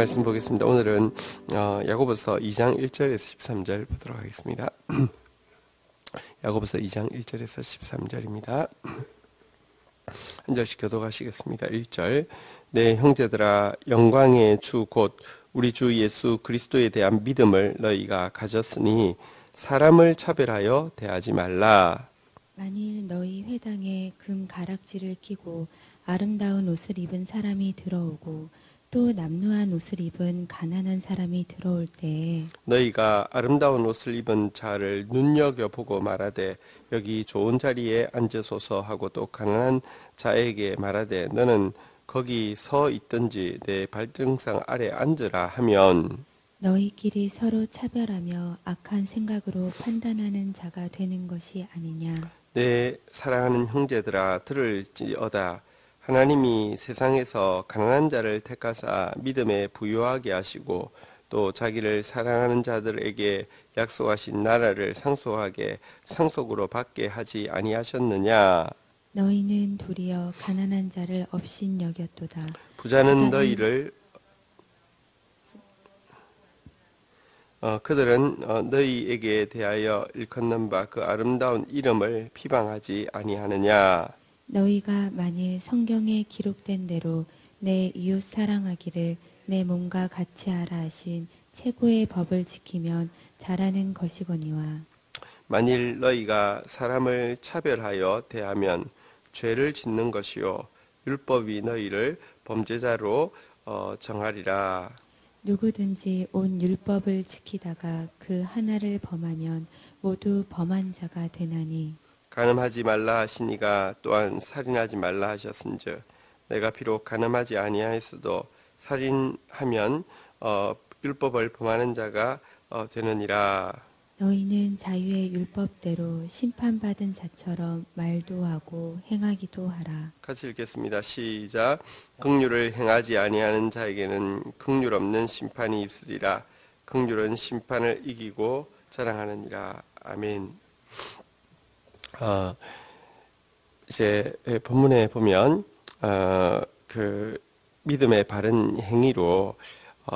말씀 보겠습니다. 오늘은 야고보서 2장 1절에서 13절 보도록 하겠습니다. 야고보서 2장 1절에서 13절입니다. 한 절씩 교독하시겠습니다. 1절. 내 형제들아, 영광의 주 곧 우리 주 예수 그리스도에 대한 믿음을 너희가 가졌으니 사람을 차별하여 대하지 말라. 만일 너희 회당에 금 가락지를 끼고 아름다운 옷을 입은 사람이 들어오고 또 남루한 옷을 입은 가난한 사람이 들어올 때에 너희가 아름다운 옷을 입은 자를 눈여겨보고 말하되 여기 좋은 자리에 앉으소서 하고 또 가난한 자에게 말하되 너는 거기 서 있든지 내 발등상 아래 앉으라 하면 너희끼리 서로 차별하며 악한 생각으로 판단하는 자가 되는 것이 아니냐. 내 사랑하는 형제들아, 들을지어다. 하나님이 세상에서 가난한 자를 택하사 믿음에 부유하게 하시고 또 자기를 사랑하는 자들에게 약속하신 나라를 상속하게 상속으로 받게 하지 아니하셨느냐. 너희는 도리어 가난한 자를 업신여겼도다. 부자는 너희를 그들은 너희에게 대하여 일컫는 바 그 아름다운 이름을 비방하지 아니하느냐. 너희가 만일 성경에 기록된 대로 내 이웃 사랑하기를 내 몸과 같이 하라 하신 최고의 법을 지키면 잘하는 것이거니와. 만일 너희가 사람을 차별하여 대하면 죄를 짓는 것이요 율법이 너희를 범죄자로 정하리라. 누구든지 온 율법을 지키다가 그 하나를 범하면 모두 범한 자가 되나니. 간음하지 말라 하시니가 또한 살인하지 말라 하셨은즉 내가 비록 간음하지 아니하였어도 살인하면 율법을 범하는 자가 되느니라. 너희는 자유의 율법대로 심판받은 자처럼 말도 하고 행하기도 하라. 같이 읽겠습니다. 시작. 긍휼을 행하지 아니하는 자에게는 긍휼 없는 심판이 있으리라. 긍휼은 심판을 이기고 자랑하느니라. 아멘. 이제 본문에 보면 그 믿음의 바른 행위로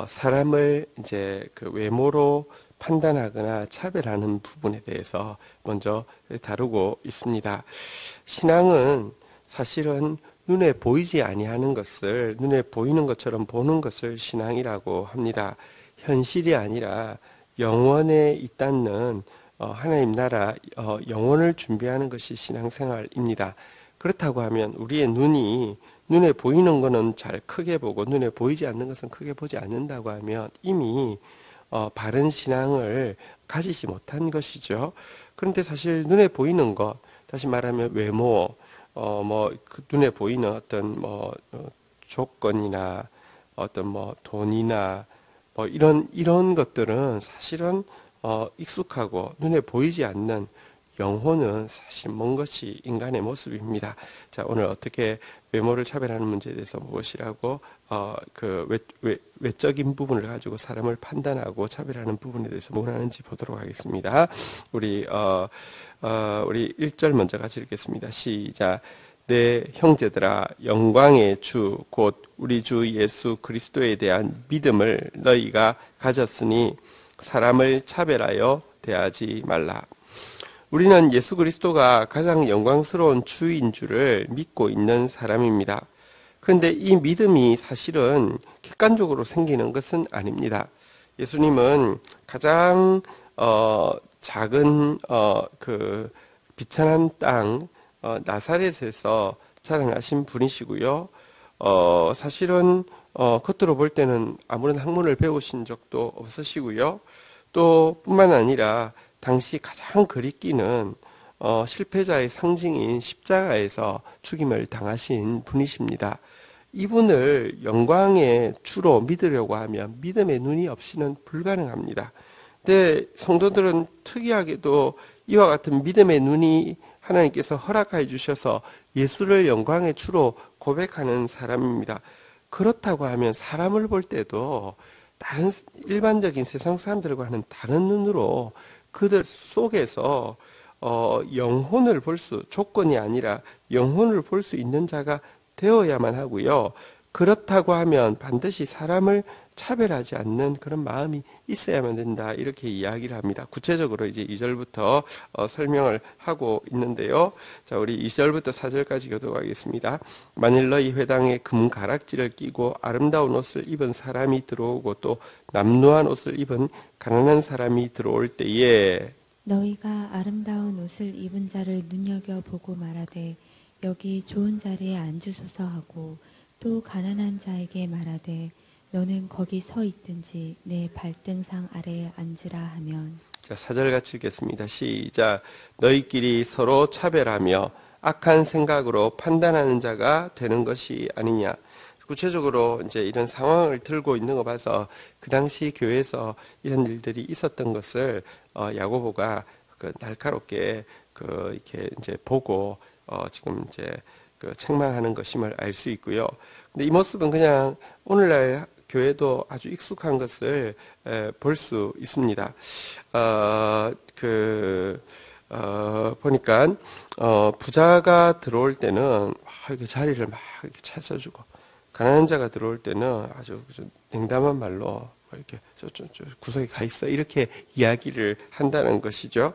사람을 이제 그 외모로 판단하거나 차별하는 부분에 대해서 먼저 다루고 있습니다. 신앙은 사실은 눈에 보이지 아니하는 것을 눈에 보이는 것처럼 보는 것을 신앙이라고 합니다. 현실이 아니라 영원에 있다는 하나님 나라 영혼을 준비하는 것이 신앙생활입니다. 그렇다고 하면 우리의 눈에 보이는 것은 잘 크게 보고 눈에 보이지 않는 것은 크게 보지 않는다고 하면 이미 바른 신앙을 가지지 못한 것이죠. 그런데 사실 눈에 보이는 것, 다시 말하면 외모, 눈에 보이는 어떤 조건이나 어떤 돈이나 이런 것들은 사실은 익숙하고 눈에 보이지 않는 영혼은 사실 먼 것이 인간의 모습입니다. 자, 오늘 어떻게 외모를 차별하는 문제에 대해서 무엇이라고 외적인 부분을 가지고 사람을 판단하고 차별하는 부분에 대해서 뭘 하는지 보도록 하겠습니다. 우리 1절 먼저 같이 읽겠습니다. 시작. 내 형제들아, 영광의 주 곧 우리 주 예수 그리스도에 대한 믿음을 너희가 가졌으니 사람을 차별하여 대하지 말라. 우리는 예수 그리스도가 가장 영광스러운 주인 줄을 믿고 있는 사람입니다. 그런데 이 믿음이 사실은 객관적으로 생기는 것은 아닙니다. 예수님은 가장 작은 그 비천한 땅 나사렛에서 자라나신 분이시고요. 사실은 겉으로 볼 때는 아무런 학문을 배우신 적도 없으시고요. 또 뿐만 아니라 당시 가장 그리끼는 실패자의 상징인 십자가에서 죽임을 당하신 분이십니다. 이분을 영광의 주로 믿으려고 하면 믿음의 눈이 없이는 불가능합니다. 근데 성도들은 특이하게도 이와 같은 믿음의 눈이 하나님께서 허락해 주셔서 예수를 영광의 주로 고백하는 사람입니다. 그렇다고 하면 사람을 볼 때도 다른 일반적인 세상 사람들과는 다른 눈으로 그들 속에서 영혼을 볼 수, 조건이 아니라 영혼을 볼 수 있는 자가 되어야만 하고요. 그렇다고 하면 반드시 사람을 차별하지 않는 그런 마음이 있어야만 된다. 이렇게 이야기를 합니다. 구체적으로 이제 2절부터 설명을 하고 있는데요. 자, 우리 2절부터 4절까지 교독하겠습니다. 만일 너희 회당에 금 가락지를 끼고 아름다운 옷을 입은 사람이 들어오고 또 남루한 옷을 입은 가난한 사람이 들어올 때에 너희가 아름다운 옷을 입은 자를 눈여겨보고 말하되 여기 좋은 자리에 앉으소서 하고 또 가난한 자에게 말하되 너는 거기 서 있든지 내 발등상 아래에 앉으라 하면 자, 4절 같이 읽겠습니다. 시작. 너희끼리 서로 차별하며 악한 생각으로 판단하는 자가 되는 것이 아니냐. 구체적으로 이제 이런 상황을 들고 있는 거 봐서 그 당시 교회에서 이런 일들이 있었던 것을 야고보가 그 날카롭게 이렇게 이제 보고 지금 이제 그 책망하는 것임을 알 수 있고요. 근데 이 모습은 그냥 오늘날 교회도 아주 익숙한 것을 볼 수 있습니다. 보니까 부자가 들어올 때는 이렇게 자리를 막 이렇게 찾아주고 가난한 자가 들어올 때는 아주 냉담한 말로 이렇게 저 구석에 가 있어 이렇게 이야기를 한다는 것이죠.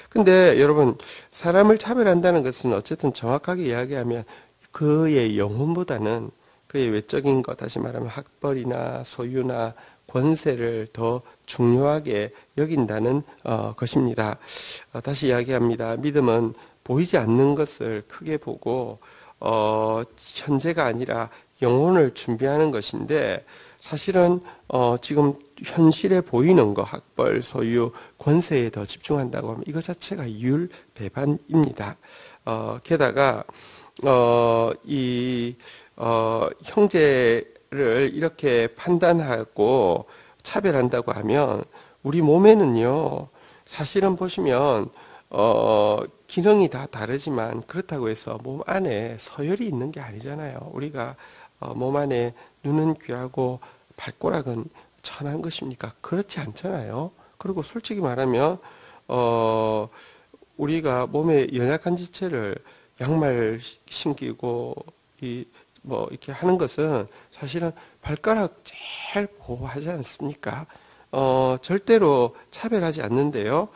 근데 여러분 사람을 차별한다는 것은 어쨌든 정확하게 이야기하면 그의 영혼보다는 그의 외적인 것, 다시 말하면 학벌이나 소유나 권세를 더 중요하게 여긴다는 것입니다. 다시 이야기합니다. 믿음은 보이지 않는 것을 크게 보고 현재가 아니라 영혼을 준비하는 것인데 사실은 지금 현실에 보이는 것, 학벌, 소유, 권세에 더 집중한다고 하면 이것 자체가 율배반입니다. 게다가 형제를 이렇게 판단하고 차별한다고 하면 우리 몸에는요 사실은 보시면 기능이 다 다르지만 그렇다고 해서 몸 안에 서열이 있는 게 아니잖아요. 우리가 몸 안에 눈은 귀하고 발가락은 천한 것입니까? 그렇지 않잖아요. 그리고 솔직히 말하면 우리가 몸에 연약한 지체를 양말 신기고 이렇게 하는 것은 사실은 발가락 제일 보호하지 않습니까? 절대로 차별하지 않는데요.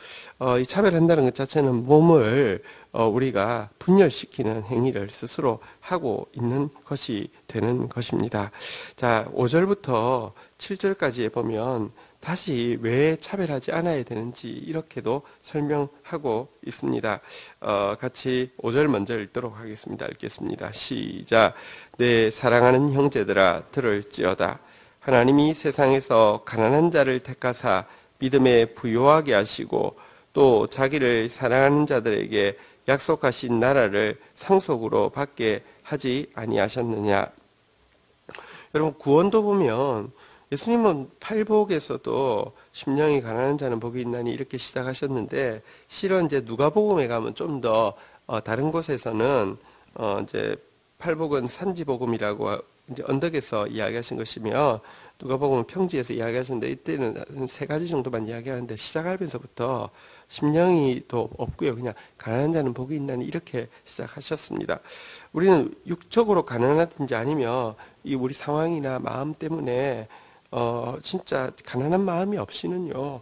이 차별한다는 것 자체는 몸을 우리가 분열시키는 행위를 스스로 하고 있는 것이 되는 것입니다. 자, 5절부터 7절까지에 보면 다시 왜 차별하지 않아야 되는지 이렇게도 설명하고 있습니다. 같이 5절 먼저 읽도록 하겠습니다. 읽겠습니다. 시작. 내 사랑하는 형제들아 들을지어다. 하나님이 세상에서 가난한 자를 택하사 믿음에 부요하게 하시고 또 자기를 사랑하는 자들에게 약속하신 나라를 상속으로 받게 하지 아니하셨느냐. 여러분 구원도 보면 예수님은 팔복에서도 심령이 가난한 자는 복이 있나니 이렇게 시작하셨는데 실은 이제 누가복음에 가면 좀 더 다른 곳에서는 이제 팔복은 산지복음이라고 이제 언덕에서 이야기하신 것이며 누가복음은 평지에서 이야기하셨는데 이때는 한 3가지 정도만 이야기하는데 시작하면서부터 심령이 더 없고요. 그냥 가난한 자는 복이 있나니 이렇게 시작하셨습니다. 우리는 육적으로 가난하든지 아니면 이 우리 상황이나 마음 때문에 진짜 가난한 마음이 없이는요,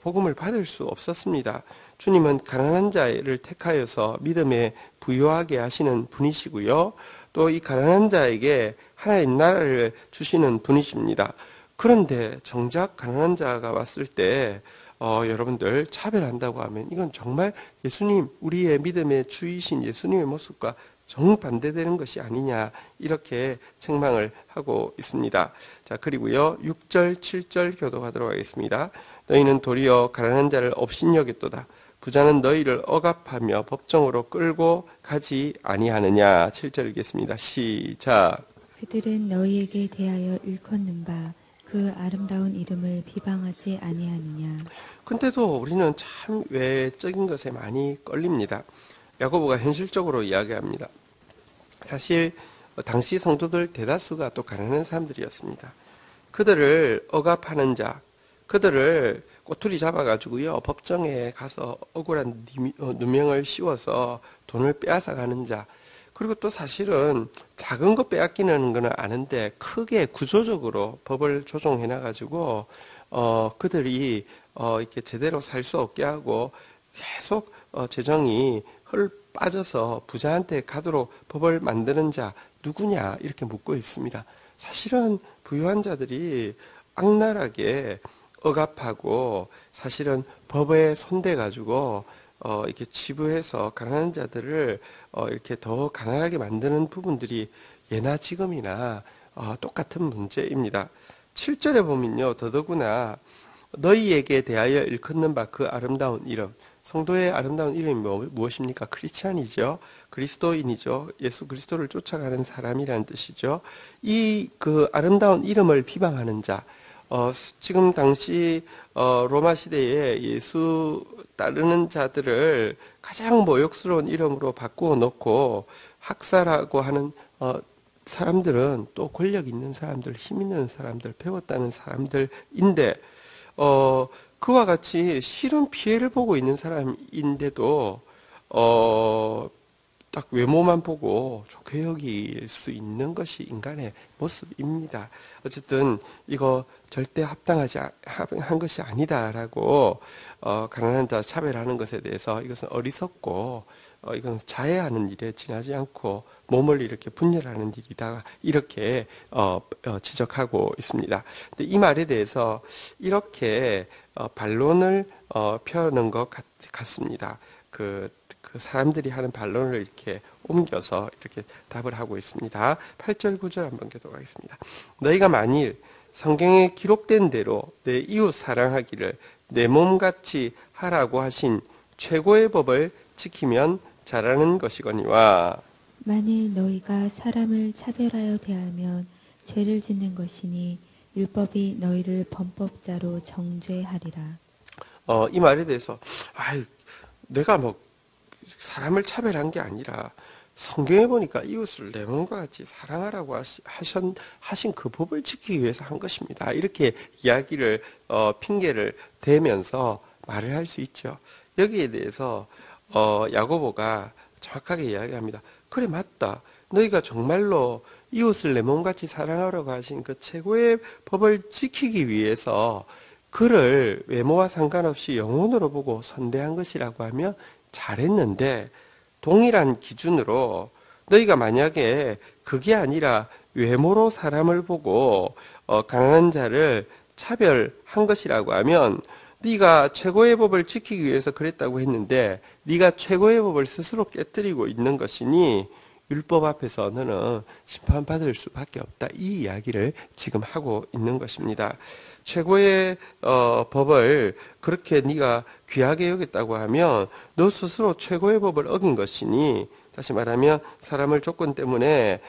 복음을 받을 수 없었습니다. 주님은 가난한 자를 택하여서 믿음에 부요하게 하시는 분이시고요. 또 이 가난한 자에게 하나님 나라를 주시는 분이십니다. 그런데 정작 가난한 자가 왔을 때 여러분들 차별한다고 하면 이건 정말 예수님, 우리의 믿음의 주이신 예수님의 모습과 정반대되는 것이 아니냐 이렇게 책망을 하고 있습니다. 자, 그리고요 6절 7절 교독하도록 하겠습니다. 너희는 도리어 가난한 자를 업신여겼도다. 부자는 너희를 억압하며 법정으로 끌고 가지 아니하느냐. 7절 읽겠습니다. 시작. 그들은 너희에게 대하여 일컫는 바 그 아름다운 이름을 비방하지 아니하느냐. 근데도 우리는 참 외적인 것에 많이 끌립니다. 야고보가 현실적으로 이야기합니다. 사실 당시 성도들 대다수가 또 가난한 사람들이었습니다. 그들을 억압하는 자, 그들을 꼬투리 잡아가지고요 법정에 가서 억울한 누명을 씌워서 돈을 빼앗아가는 자, 그리고 또 사실은 작은 거 빼앗기는 거는 아는데 크게 구조적으로 법을 조정해 놔가지고 그들이 이렇게 제대로 살 수 없게 하고 계속 재정이 헐 빠져서 부자한테 가도록 법을 만드는 자 누구냐 이렇게 묻고 있습니다. 사실은 부유한 자들이 악랄하게 억압하고 사실은 법에 손대가지고 이렇게 치부해서 가난한 자들을 이렇게 더 가난하게 만드는 부분들이 예나 지금이나 똑같은 문제입니다. 7절에 보면요, 더더구나 너희에게 대하여 일컫는 바 그 아름다운 이름. 성도의 아름다운 이름이 무엇입니까? 크리스찬이죠. 그리스도인이죠. 예수 그리스도를 쫓아가는 사람이라는 뜻이죠. 이 그 아름다운 이름을 비방하는 자. 지금 당시 로마 시대에 예수 따르는 자들을 가장 모욕스러운 이름으로 바꾸어 놓고 학살하고 하는 사람들은 또 권력 있는 사람들, 힘 있는 사람들, 배웠다는 사람들인데 그와 같이 실은 피해를 보고 있는 사람인데도 딱 외모만 보고 좋게 여길 수 있는 것이 인간의 모습입니다. 어쨌든 이거 절대 합당하지 한 것이 아니다라고 가난한 자 차별하는 것에 대해서 이것은 어리석고 이건 자해하는 일에 지나지 않고 몸을 이렇게 분열하는 일이다 이렇게 지적하고 있습니다. 근데 이 말에 대해서 이렇게 반론을 펴는 것 같습니다. 그 사람들이 하는 반론을 이렇게 옮겨서 이렇게 답을 하고 있습니다. 8절 9절 한번 교독하겠습니다. 너희가 만일 성경에 기록된 대로 내 이웃 사랑하기를 내 몸같이 하라고 하신 최고의 법을 지키면 잘하는 것이거니와 만일 너희가 사람을 차별하여 대하면 죄를 짓는 것이니 율법이 너희를 범법자로 정죄하리라. 이 말에 대해서 내가 뭐 사람을 차별한 게 아니라 성경에 보니까 이웃을 내 몸과 같이 사랑하라고 하신 그 법을 지키기 위해서 한 것입니다. 이렇게 이야기를 핑계를 대면서 말을 할 수 있죠. 여기에 대해서 야고보가 정확하게 이야기합니다. 그래 맞다. 너희가 정말로 이웃을 내 몸같이 사랑하라고 하신 그 최고의 법을 지키기 위해서 그를 외모와 상관없이 영혼으로 보고 선대한 것이라고 하면 잘했는데 동일한 기준으로 너희가 만약에 그게 아니라 외모로 사람을 보고 가난한 자를 차별한 것이라고 하면 네가 최고의 법을 지키기 위해서 그랬다고 했는데 네가 최고의 법을 스스로 깨뜨리고 있는 것이니 율법 앞에서 너는 심판받을 수밖에 없다. 이 이야기를 지금 하고 있는 것입니다. 최고의 법을 그렇게 네가 귀하게 여겼다고 하면 너 스스로 최고의 법을 어긴 것이니 다시 말하면 사람을 조건 때문에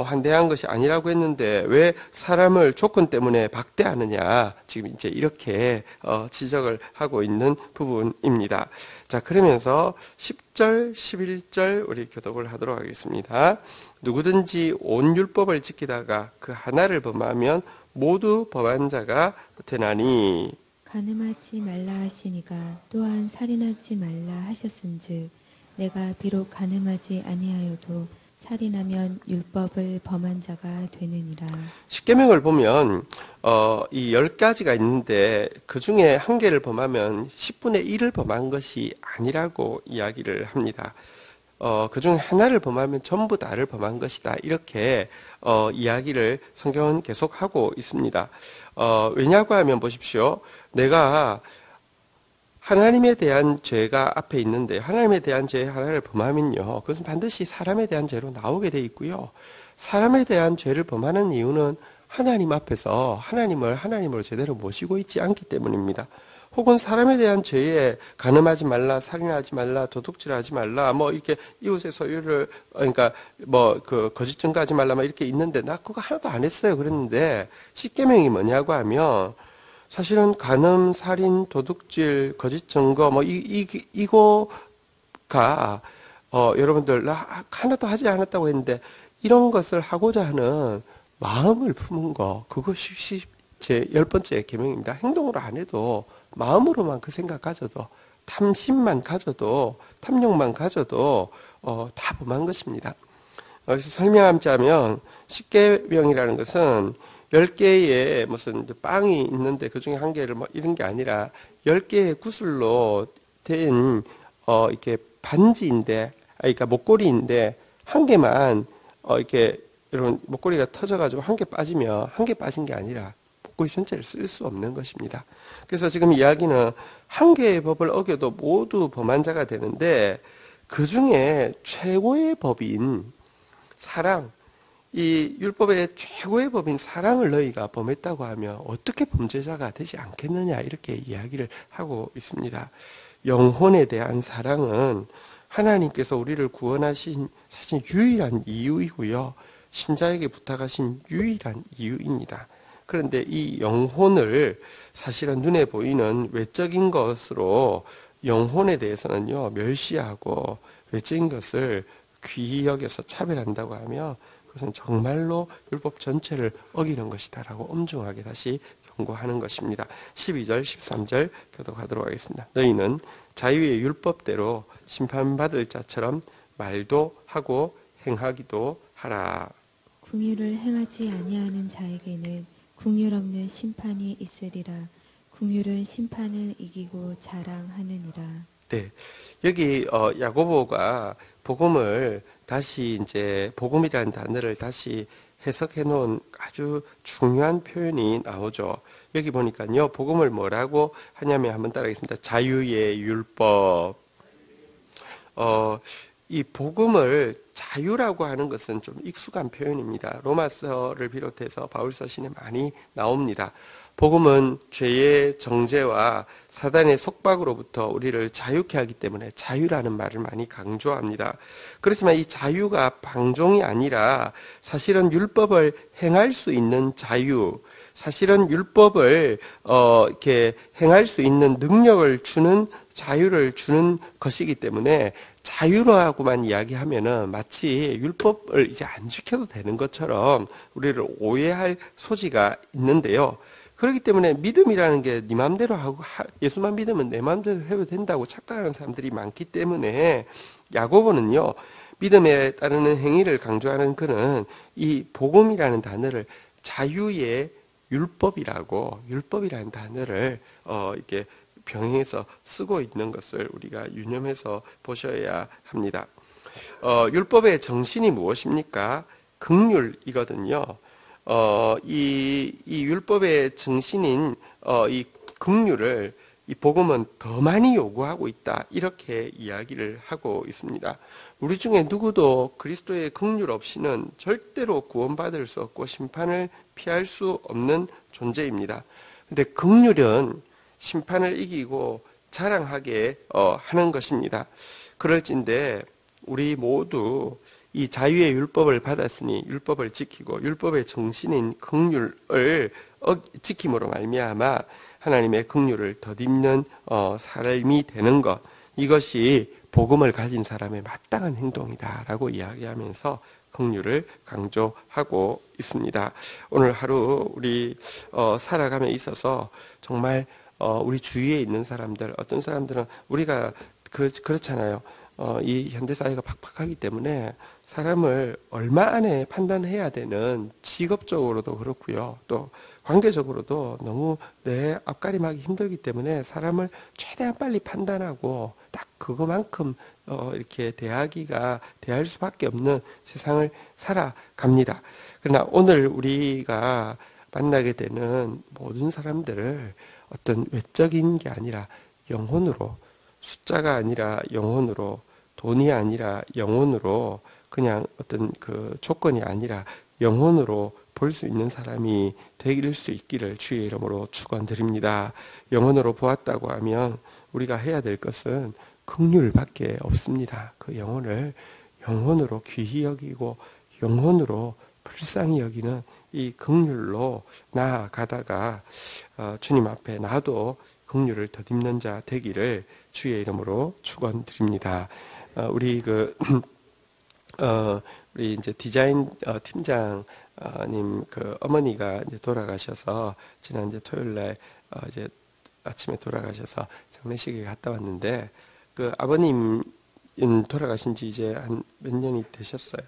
환대한 것이 아니라고 했는데 왜 사람을 조건 때문에 박대하느냐 지금 이제 이렇게 지적을 하고 있는 부분입니다. 자 그러면서 10절 11절 우리 교독을 하도록 하겠습니다. 누구든지 온 율법을 지키다가 그 하나를 범하면 모두 범한 자가 되나니 간음하지 말라 하시니가 또한 살인하지 말라 하셨은즉 내가 비록 간음하지 아니하여도 살인하면 율법을 범한 자가 되느니라. 십계명을 보면 이 10가지가 있는데 그 중에 한 개를 범하면 10분의 1을 범한 것이 아니라고 이야기를 합니다. 그 중에 하나를 범하면 전부 다를 범한 것이다. 이렇게 이야기를 성경은 계속하고 있습니다. 왜냐고 하면 보십시오. 내가 하나님에 대한 죄가 앞에 있는데 하나님에 대한 죄 하나를 범하면요. 그것은 반드시 사람에 대한 죄로 나오게 돼 있고요. 사람에 대한 죄를 범하는 이유는 하나님 앞에서 하나님으로 제대로 모시고 있지 않기 때문입니다. 혹은 사람에 대한 죄에 간음하지 말라, 살인하지 말라, 도둑질하지 말라, 뭐 이렇게 이웃의 소유를 그러니까 뭐 그 거짓 증거하지 말라, 막 이렇게 있는데 나 그거 하나도 안 했어요. 그랬는데 십계명이 뭐냐고 하면 사실은 간음, 살인, 도둑질, 거짓 증거 뭐 이거가 여러분들 나 하나도 하지 않았다고 했는데 이런 것을 하고자 하는 마음을 품은 거 그것이 제 10번째 계명입니다. 행동으로 안 해도 마음으로만 그 생각 가져도 탐심만 가져도 탐욕만 가져도 다 범한 것입니다. 여기서 설명하자면 십계명이라는 것은 10개의 무슨 빵이 있는데 그 중에 한 개를 뭐 이런 게 아니라 10개의 구슬로 된 이렇게 반지인데, 그러니까 목걸이인데 한 개만 이렇게 이런 목걸이가 터져가지고 한 개 빠지면 한 개 빠진 게 아니라 목걸이 전체를 쓸 수 없는 것입니다. 그래서 지금 이야기는 한 개의 법을 어겨도 모두 범한 자가 되는데 그 중에 최고의 법인 사랑, 이 율법의 최고의 법인 사랑을 너희가 범했다고 하면 어떻게 범죄자가 되지 않겠느냐 이렇게 이야기를 하고 있습니다. 영혼에 대한 사랑은 하나님께서 우리를 구원하신 사실 유일한 이유이고요. 신자에게 부탁하신 유일한 이유입니다. 그런데 이 영혼을 사실은 눈에 보이는 외적인 것으로 영혼에 대해서는요 멸시하고 외적인 것을 귀히 여겨서 차별한다고 하면 그것은 정말로 율법 전체를 어기는 것이다라고 엄중하게 다시 경고하는 것입니다. 12절, 13절 교독하도록 하겠습니다. 너희는 자유의 율법대로 심판받을 자처럼 말도 하고 행하기도 하라. 긍휼을 행하지 아니하는 자에게는 긍휼 없는 심판이 있으리라. 긍휼은 심판을 이기고 자랑하느니라. 네, 여기 야고보가 복음을 다시 이제 복음이라는 단어를 다시 해석해 놓은 아주 중요한 표현이 나오죠. 여기 보니까요, 복음을 뭐라고 하냐면 한번 따라하겠습니다. 자유의 율법. 이 복음을 자유라고 하는 것은 좀 익숙한 표현입니다. 로마서를 비롯해서 바울서신에 많이 나옵니다. 복음은 죄의 정죄와 사단의 속박으로부터 우리를 자유케 하기 때문에 자유라는 말을 많이 강조합니다. 그렇지만 이 자유가 방종이 아니라 사실은 율법을 행할 수 있는 자유, 사실은 율법을 이렇게 행할 수 있는 능력을 주는 자유를 주는 것이기 때문에 자유라고만 이야기하면은 마치 율법을 이제 안 지켜도 되는 것처럼 우리를 오해할 소지가 있는데요. 그렇기 때문에 믿음이라는 게 네 마음대로 하고 예수만 믿으면 내 마음대로 해도 된다고 착각하는 사람들이 많기 때문에 야고보는요. 믿음에 따르는 행위를 강조하는 그는 이 복음이라는 단어를 자유의 율법이라는 단어를 이렇게 병행해서 쓰고 있는 것을 우리가 유념해서 보셔야 합니다. 율법의 정신이 무엇입니까? 긍휼이거든요. 이 율법의 정신인 이 긍휼을 이 복음은 더 많이 요구하고 있다. 이렇게 이야기를 하고 있습니다. 우리 중에 누구도 그리스도의 긍휼 없이는 절대로 구원받을 수 없고 심판을 피할 수 없는 존재입니다. 근데 긍휼은 심판을 이기고 자랑하게 하는 것입니다. 그럴진데 우리 모두 이 자유의 율법을 받았으니 율법을 지키고 율법의 정신인 긍휼을 지킴으로 말미암아 하나님의 긍휼을 덧입는 삶이 되는 것, 이것이 복음을 가진 사람의 마땅한 행동이다라고 이야기하면서 긍휼을 강조하고 있습니다. 오늘 하루 우리 살아감에 있어서 정말 우리 주위에 있는 사람들, 어떤 사람들은 우리가 그렇잖아요. 이 현대 사회가 팍팍하기 때문에 사람을 얼마 안에 판단해야 되는 직업적으로도 그렇고요. 또 관계적으로도 너무 내 앞가림하기 힘들기 때문에 사람을 최대한 빨리 판단하고 딱 그거만큼 이렇게 대할 수밖에 없는 세상을 살아갑니다. 그러나 오늘 우리가 만나게 되는 모든 사람들을 어떤 외적인 게 아니라 영혼으로, 숫자가 아니라 영혼으로, 돈이 아니라 영혼으로, 그냥 어떤 그 조건이 아니라 영혼으로 볼 수 있는 사람이 되길 수 있기를 주의 이름으로 축원드립니다. 영혼으로 보았다고 하면 우리가 해야 될 것은 긍휼밖에 없습니다. 그 영혼을 영혼으로 귀히 여기고 영혼으로 불쌍히 여기는 이 긍휼로 나아가다가 주님 앞에 나도 긍휼을 덧입는 자 되기를 주의 이름으로 축원드립니다. 우리 우리 이제 디자인 팀장님 그 어머니가 이제 돌아가셔서 지난 이제 토요일 날 이제 아침에 돌아가셔서 장례식에 갔다 왔는데 그 아버님 돌아가신 지 이제 한 몇 년이 되셨어요.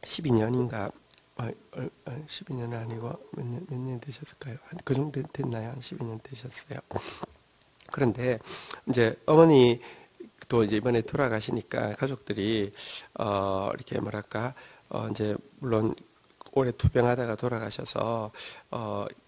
12년인가 12년은 아니고 몇 년 되셨을까요? 그 정도 됐나요? 한 12년 되셨어요. 그런데 이제 어머니 또 이제 이번에 돌아가시니까 가족들이 이렇게 뭐랄까 이제 물론 올해 투병하다가 돌아가셔서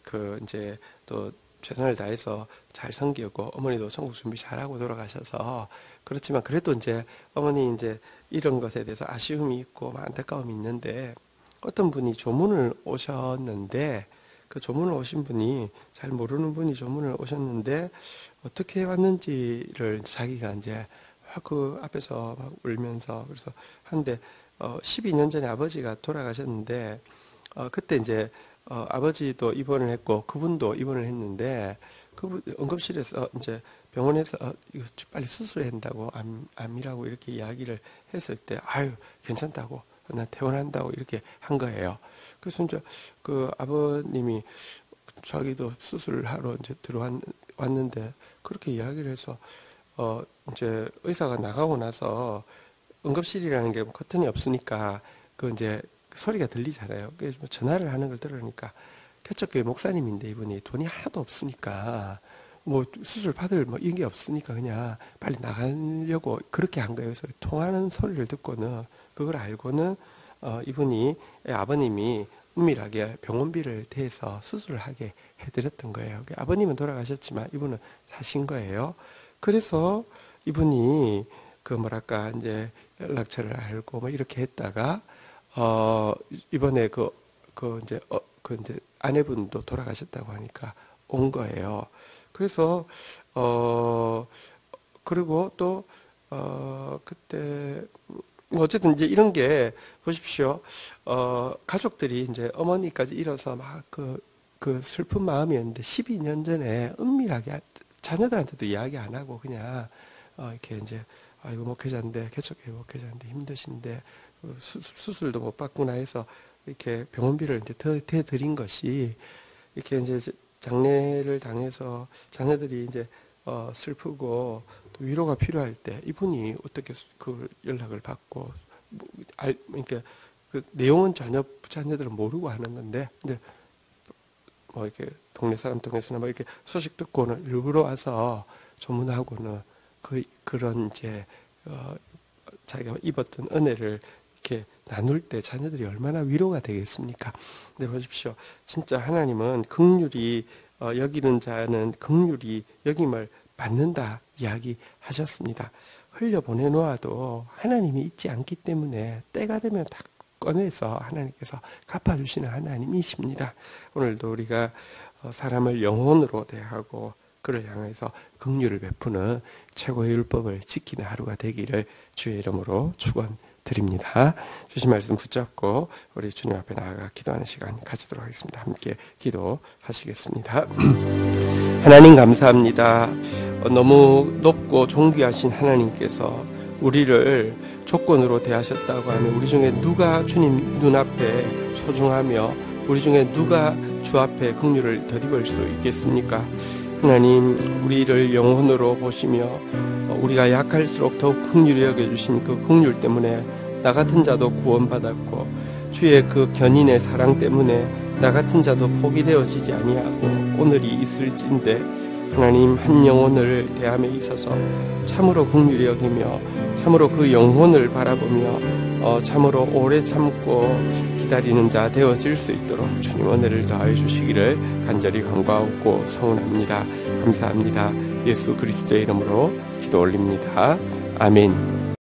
그 이제 또 최선을 다해서 잘 섬기고 어머니도 천국 준비 잘하고 돌아가셔서 그렇지만 그래도 이제 어머니 이제 이런 것에 대해서 아쉬움이 있고 안타까움이 있는데 어떤 분이 조문을 오셨는데 그 조문을 오신 분이 잘 모르는 분이 조문을 오셨는데 어떻게 왔는지를 자기가 이제 그 앞에서 막 울면서 그래서 한데 12년 전에 아버지가 돌아가셨는데 그때 이제 아버지도 입원을 했고 그분도 입원을 했는데 그분 응급실에서 이제 병원에서 이거 빨리 수술해야 한다고 암이라고 이렇게 이야기를 했을 때 아유 괜찮다고 난 퇴원한다고 이렇게 한 거예요. 그래서 이제 그 아버님이 자기도 수술을 하러 이제 왔는데 그렇게 이야기를 해서 이제 의사가 나가고 나서 응급실이라는 게 커튼이 없으니까 그 이제 소리가 들리잖아요. 그래서 전화를 하는 걸 들으니까 개척교회 목사님인데 이분이 돈이 하나도 없으니까 뭐 수술 받을 뭐 이런 게 없으니까 그냥 빨리 나가려고 그렇게 한 거예요. 그래서 통하는 소리를 듣고는 그걸 알고는 이분이 아버님이 은밀하게 병원비를 대서 수술을 하게 해드렸던 거예요. 아버님은 돌아가셨지만 이분은 사신 거예요. 그래서 이분이 그 뭐랄까 이제 연락처를 알고 뭐 이렇게 했다가 이번에 그 이제 아내분도 돌아가셨다고 하니까 온 거예요. 그래서 그리고 또 그때 뭐 어쨌든 이제 이런 게 보십시오. 가족들이 이제 어머니까지 잃어서 막 그 슬픈 마음이었는데 12년 전에 은밀하게 자녀들한테도 이야기 안 하고 그냥 이렇게 이제 이거 목회자인데 개척교회 목회자인데 힘드신데 수술도 못 받구나 해서 이렇게 병원비를 이제 더 대드린 것이 이렇게 이제 장례를 당해서 자녀들이 이제 슬프고 또 위로가 필요할 때 이분이 어떻게 그 연락을 받고 그러니까 그 내용은 전혀 자녀들은 모르고 하는 건데 근데 뭐 이렇게 동네 사람 통해서는 뭐 이렇게 소식 듣고는 일부러 와서 조문하고는 그런 이제 자기가 입었던 은혜를 이렇게 나눌 때 자녀들이 얼마나 위로가 되겠습니까? 근데 보십시오. 진짜 하나님은 긍휼히 여기는 자는 긍휼히 여김을 받는다 이야기하셨습니다. 흘려보내 놓아도 하나님이 잊지 않기 때문에 때가 되면 다 꺼내서 하나님께서 갚아주시는 하나님이십니다. 오늘도 우리가 사람을 영혼으로 대하고 그를 향해서 긍휼을 베푸는 최고의 율법을 지키는 하루가 되기를 주의 이름으로 축원드립니다. 주신 말씀 붙잡고 우리 주님 앞에 나아가 기도하는 시간 가지도록 하겠습니다. 함께 기도하시겠습니다. 하나님 감사합니다. 너무 높고 존귀하신 하나님께서 우리를 조건으로 대하셨다고 하면 우리 중에 누가 주님 눈앞에 소중하며 우리 중에 누가 주 앞에 긍휼을 덧입을 수 있겠습니까? 하나님 우리를 영혼으로 보시며 우리가 약할수록 더욱 긍휼히 여겨주신 그 긍휼 때문에 나 같은 자도 구원받았고 주의 그 견인의 사랑 때문에 나 같은 자도 포기되어지지 아니하고 오늘이 있을진데 하나님 한 영혼을 대함에 있어서 참으로 긍휼히 여기며 참으로 그 영혼을 바라보며 참으로 오래 참고 기다리는 자 되어질 수 있도록 주님 은혜를 더하여 주시기를 간절히 간구하고 서운합니다. 감사합니다. 예수 그리스도의 이름으로 기도 올립니다. 아멘.